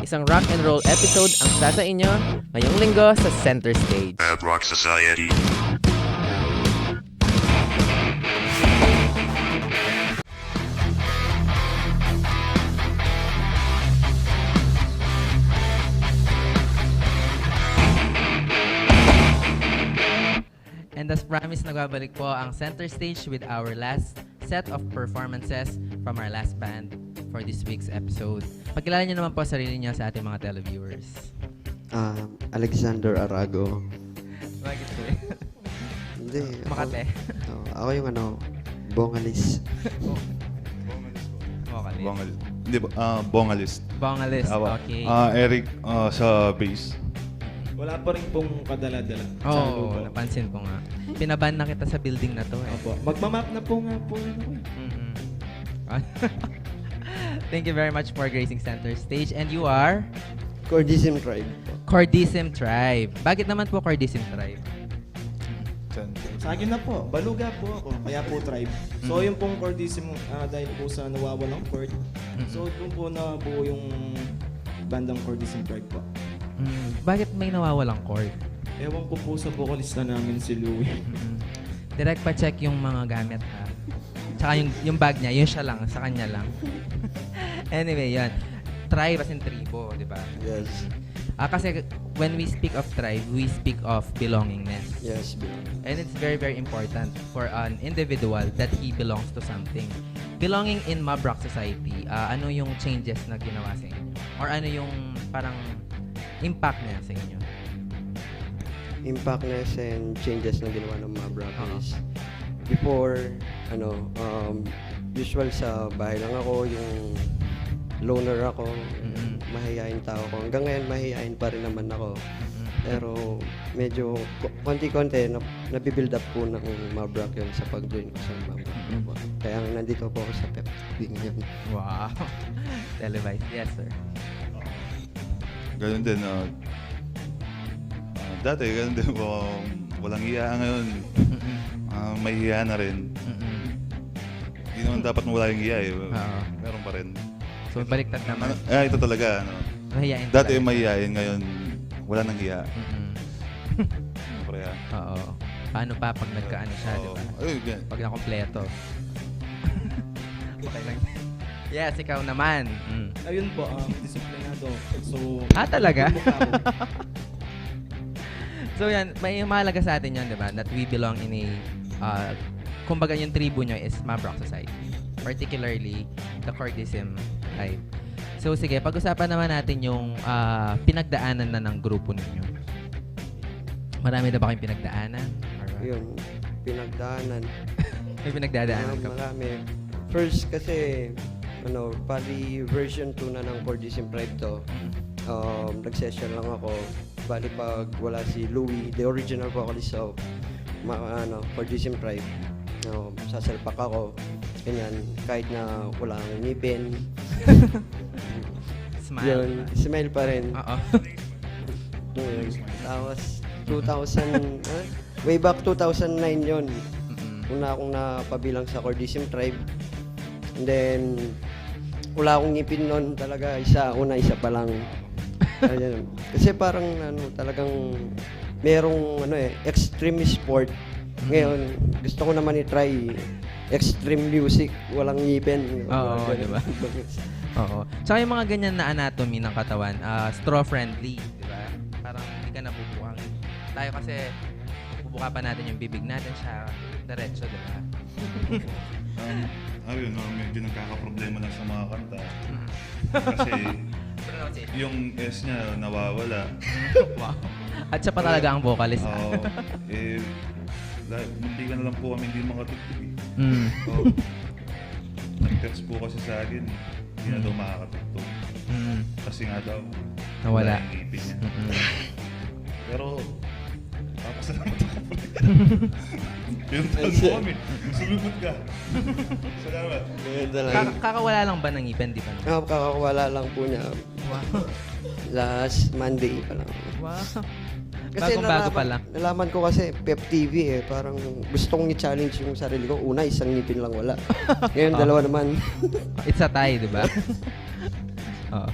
Isang rock and roll episode ang sa inyo ngayong linggo sa Center Stage. Bad Rock Society. And as promised, nagbabalik po ang Center Stage with our last set of performances from our last band for this week's episode. Pagkilala niyo naman po sarili niyo sa ating mga televiewers. Alexander Arago. Bakit po? Hindi. Makate. Ako yung Bongalis. Vocalist. Bongalis. Hindi ba? Bongalis. Bongalis, Awa. okay. Eric sa bass. Wala pa rin pong kadala-dala. Oo, napansin ko nga. Pinaban na kita sa building na to. Opo. Magmamap na po nga po. Mm-hmm. Thank you very much for gracing Center Stage. And you are? Cordism Tribe. Cordism Tribe. Bakit naman po Cordism Tribe? Sa akin na po, baluga po ako, kaya po tribe. So yung pong cordism, dahil po sa nawawalang chord, so doon po nabuo yung bandang cordism tribe po. Bakit may nawawalang chord? Ewan ko po sa vocalista namin si Louie. Direct pa check yung mga gamit ha. Tsaka yung bag niya, yun siya lang, sa kanya lang. Anyway, yan. Tribe as in tribo, di ba? Yes. Kasi when we speak of tribe, we speak of belongingness. Yes, bro. And it's very, very important for an individual that he belongs to something. Belonging in Mob Rock Society, ano yung changes na ginawa sa inyo? Or ano yung parang impact niya sa inyo? Impactness and changes na ginawa ng mga Brock is before, usual sa bahay lang ako, yung loner ako, mahihain tao ko. Hanggang ngayon, mahihain pa rin naman ako. Pero medyo konti-konti nabibuild up po ng Mabrock yun sa pag-join ko sa Mabrock. Kaya nandito po ako sa Pep TV ngayon. Wow. Televised. Yes, sir. Ganun din. Dati, ganun din po. Walang hiya ngayon. May hiya na rin. Hindi naman dapat mawala yung hiya eh. Meron pa rin. So, baliktad naman. Ito talaga. Mahihain Dati talaga. mahihain, ngayon wala nang hiya. Siyempre yan. Oo. Paano pa pag nagkaano siya, di ba? Ay, ganyan. Pag nakompleto. Okay lang. Yes, ikaw naman. Ayun po, disiplinado. So, Talaga? mukha ko. So yan, may mahalaga sa atin yan, di ba? That we belong in a, kumbaga yung tribu nyo is Mob Rock Society. Particularly, the Cordism tribe. So sige, pag-usapan naman natin yung pinagdaanan na ng grupo ninyo. Marami na ba kayong pinagdaanan? Yun, pinagdaanan. May pinagdadaanan ka pa? Marami. First kasi, pali version 2 na ng Cordism Tribe to. Nag-session lang ako. Bali pag wala si Louie, the original vocalist of Cordism Tribe. Sasalpak ako. Ganyan, kahit na wala akong ngipin. Smile. Yun, smile pa rin. Oo. Yun. Tapos, 2000, way back 2009 yun. Una akong napabilang sa Cordism Tribe. And then, wala akong ngipin nun talaga. Isa pa lang. Ayun. Kasi parang talagang merong extreme sport. Ngayon, gusto ko naman i-try extreme music, walang ngipin. Oo, di ba? Oo. Tsaka yung mga ganyan na anatomy ng katawan, straw-friendly, di ba? Parang hindi ka nabubuhang. Tayo kasi, bubuka pa natin yung bibig natin siya, diretso, di ba? Ayun, medyo nagkakaproblema lang sa mga kanta. Kasi yung S niya nawawala. Wow. At siya pa talaga ang vocalist. Oo. Hindi ka na lang po kami hindi makatugtog eh. Nag-text po kasi sa akin, hindi na daw makakatugtog. Kasi nga daw, Nawala. yung ngipin niya. Pero, papasalamat ako po. Yung taon po kami, sulubot ka. Salamat. Kakawala lang ba ng ngipin, di ba? Kakawala lang po niya. Wow. Last Monday pa lang. Wow. Kasi Bagong-bago pa lang. nalaman ko kasi Pep TV parang gusto kong i-challenge yung sarili ko. Una, isang ngipin lang wala. Ngayon, dalawa naman. It's a tie, di ba? Oo.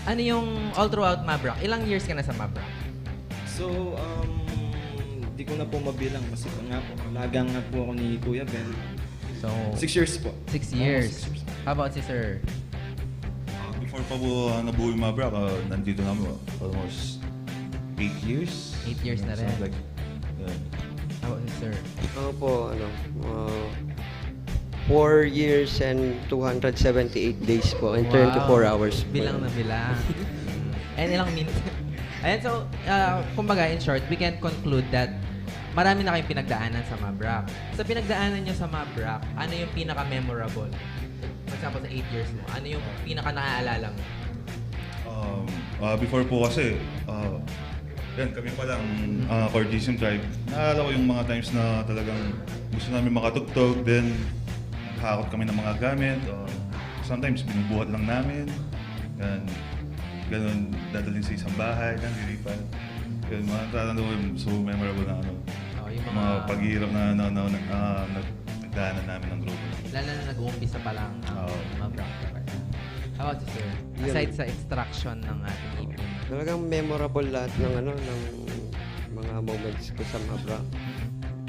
Ano yung all throughout Mabrock? Ilang years ka na sa Mabrock? So, di ko na po mabilang kasi po nga po, lagang nga po ako ni Kuya Ben. So, 6 years po. 6 years. How about si Sir? Before pa po nabuo yung Mabrock, nandito na mo almost 8 years. 8 years na rin. Sounds like, How about si Sir? Ako po, 4 years and 278 days po and 24 hours po. Bilang na bilang. And ilang minutes. Ayan, so, kumbaga, in short, we can conclude that marami na kayong pinagdaanan sa Mabrock. Sa pinagdaanan nyo sa Mabrock, ano yung pinaka-memorable? For example, sa 8 years mo, ano yung pinaka-naaalala mo? Before po kasi, yan, kami pa lang Cordism Tribe. Naalala ko yung mga times na talagang gusto namin makatugtog, then hakot kami ng mga gamit. Sometimes binubuhat lang namin. Ganun, dadalhin sa isang bahay, lilipan. Yun, mga tatanda ko yung so memorable na Yung mga paghihirap na nagdaanan namin ng grupo. Lalo na nag-uumpisa pa lang ang Oo. Mabrock. How about you, Sir? Yun. Aside sa extraction ng ating ipin. Talagang memorable lahat ng ng mga moments ko sa Mabrock.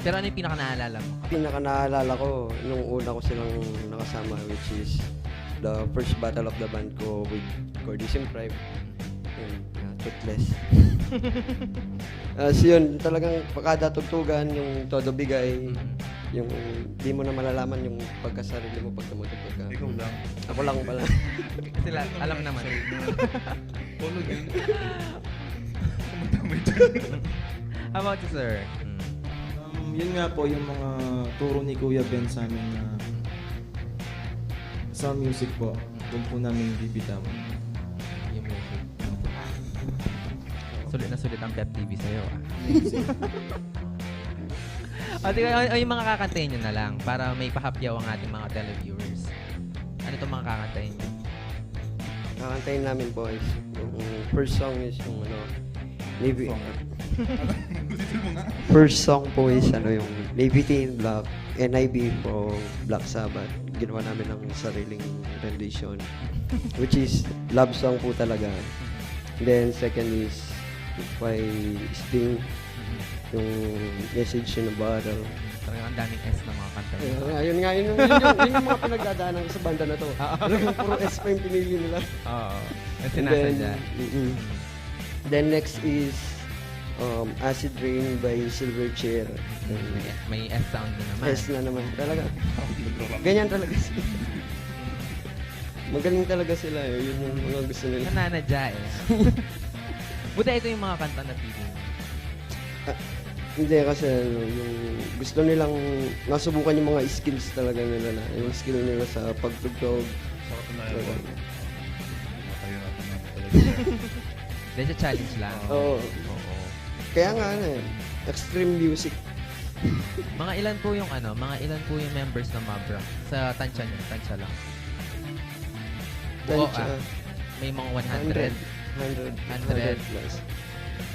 Pero ano yung pinaka-naalala mo? Pinaka naalala ko nung una ko silang nakasama, which is the first battle of the band ko with Cordism Tribe. Yun, Toothless. So yun, talagang pagkada tugtugan, yung todo bigay, yung di mo na malalaman yung pagkasarili mo pag tumutugtog ka. Ikaw lang. Ako lang pala. Kasi alam naman. Follow din. How about you, Sir? Yun nga po yung mga turo ni Kuya Ben sa amin na sa music po. Doon po namin bibitawan. Yung music. Sulit na sulit ang Pep TV sa'yo, ah. Yung mga kakantayin nyo na lang para may pahapyaw ang ating mga televiewers. Ano itong mga kakantayin nyo? Kakantayin namin po is yung first song is yung Navy. First song po is yung Navy Teen Black, NIB po Black Sabbath. Ginawa namin ng sariling rendition, which is love song po talaga. Then second is by Sting, yung Message in a Bottle. Talagang ang daming S na mga kanta nyo. Ayun nga, yun yung mga pinagdadaanan ko sa banda na to. Talagang puro S pa yung pinili nila. Oo. Yung And sinasadya. then next is Acid Rain by Silverchair. May S sound na naman. S na naman. Talaga. Ganyan talaga sila. Magaling talaga sila. Yun yung mga gusto nila. Nananadya eh. Buta ito yung mga kanta na pili mo. Hindi kasi yung gusto nilang nasubukan yung mga skills talaga nila na. Yung skill nila sa pagtugtog. Sa katunayan ko, matayo natin na talaga. Dahil sa challenge lang. Oo. Oo. Kaya nga extreme music. Mga ilan po yung members ng Mabrock sa tansya niyo? Tansya lang. Buo, Tansya. May mga 100 plus.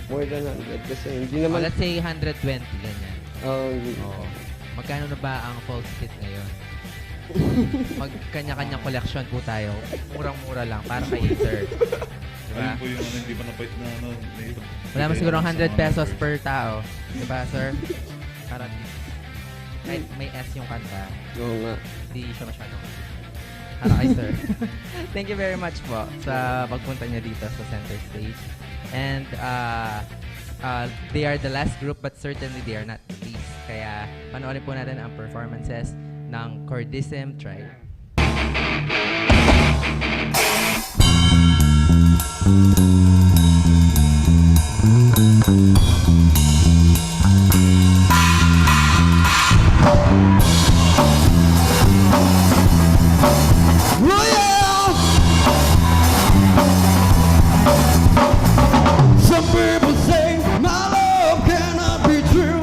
More than 100 kasi hindi naman. Let's say 120, ganyan. Oo. Magkano na ba ang false kit ngayon? Magkanya-kanyang collection po tayo. Murang-mura lang para kay Sir. Diba? Ayun po yung hindi pa napait na Wala mo siguro 100 pesos per tao. Diba, Sir? Para kahit may S yung kanta, Oo nga. hindi siya masyadong para kay Sir. Thank you very much po sa pagpunta niya dito sa center stage. And they are the last group but certainly they are not the least. Kaya panoorin po natin ang performances ng Cordism Tribe. Some people say my love cannot be true.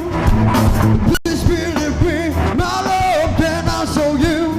Please believe me, my love cannot show you.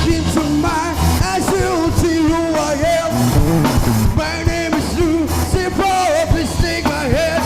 look into my eyes, you'll see who I am. My name is Lucifer, please take my hand.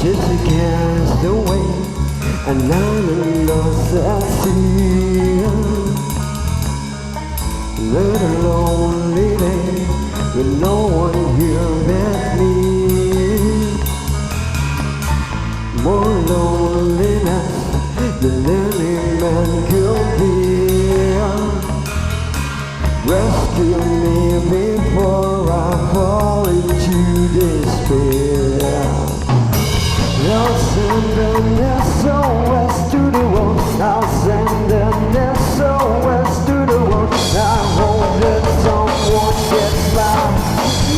Just a cast away, and I'm lost at sea. Little lonely day, with no one here but me. More loneliness than any man could be. Rescue me before I fall into despair. I'll send an SOS to the world. I'll send an SOS to the world. I hope that someone gets by.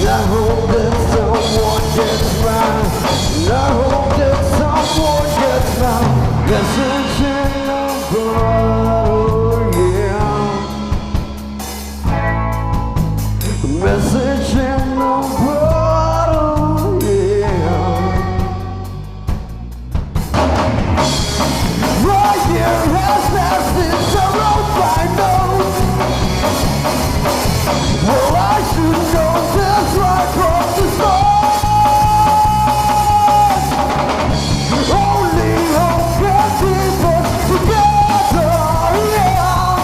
I hope that someone gets by. I hope that someone gets by. Message in a bottle, yeah. Message in a bottle, yeah. Year has passed since I wrote my note. Well, I should know this right from the start. Only hope can keep us together, yeah.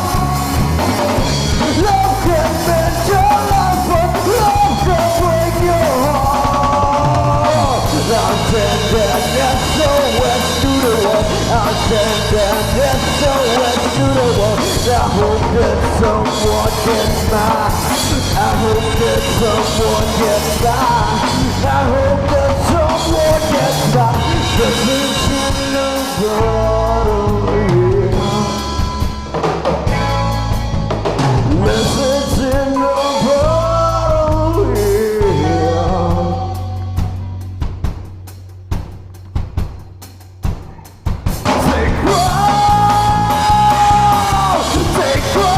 Love can mend your life, but love can break your heart. I'll send that SOS to the world. I'll send that SOS to the world. I hope that someone gets by. I hope that someone gets by. I hope that someone gets by. Message in a bottle, yeah. Message in a bottle, yeah. Take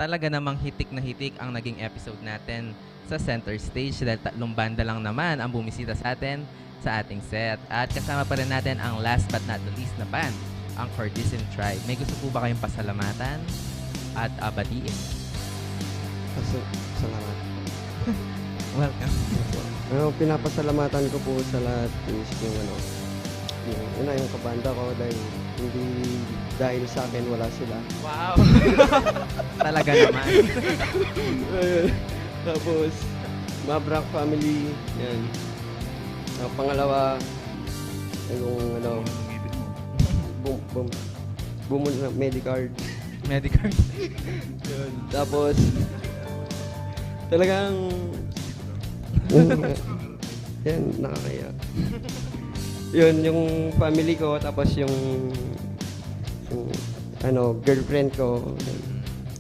talaga namang hitik na hitik ang naging episode natin sa center stage dahil 3 banda lang naman ang bumisita sa atin sa ating set. At kasama pa rin natin ang last but not the least na band, ang Cordism Tribe. May gusto po ba kayong pasalamatan at batiin? Salamat. Welcome. Pinapasalamatan ko po sa lahat is yung yung kabanda ko dahil hindi dahil sa akin wala sila. Wow! Talaga naman. Tapos, Mabrak family, yan. Pangalawa, yung Bumili ng Medicard. Medicard. Yun. Tapos, talagang, yan, nakakaya. Yun, yung family ko, tapos yung girlfriend ko.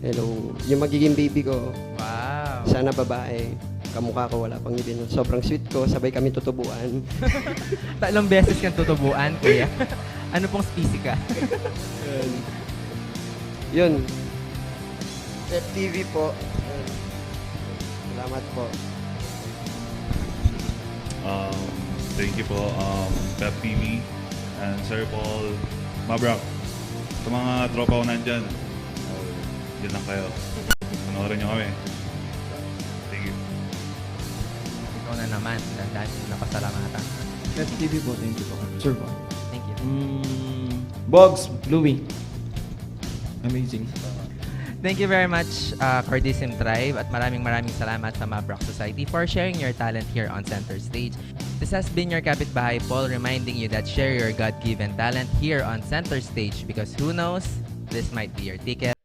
Hello, yung magiging baby ko, Wow. sana babae. Kamukha ko, wala pang ngipin. Sobrang sweet ko, sabay kami tutubuan. Tatlong beses kang tutubuan, kuya. Ano pong species ka? Yun. FTV po. Yun. Salamat po. Thank you po, Pep TV and Sir Paul Mabrock. Sa mga tropa ko nandyan, dyan lang kayo. Panoorin nyo kami. Thank you. Ikaw na naman, dahil napasalamatan. FTV po, thank you po. Sure po. Thank you. Bogs, Louie. Amazing. Thank you very much, Cordism Tribe, at maraming salamat sa Mabrock Society for sharing your talent here on Center Stage. This has been your Kapitbahay Paul, reminding you that share your God-given talent here on Center Stage, because who knows, this might be your ticket.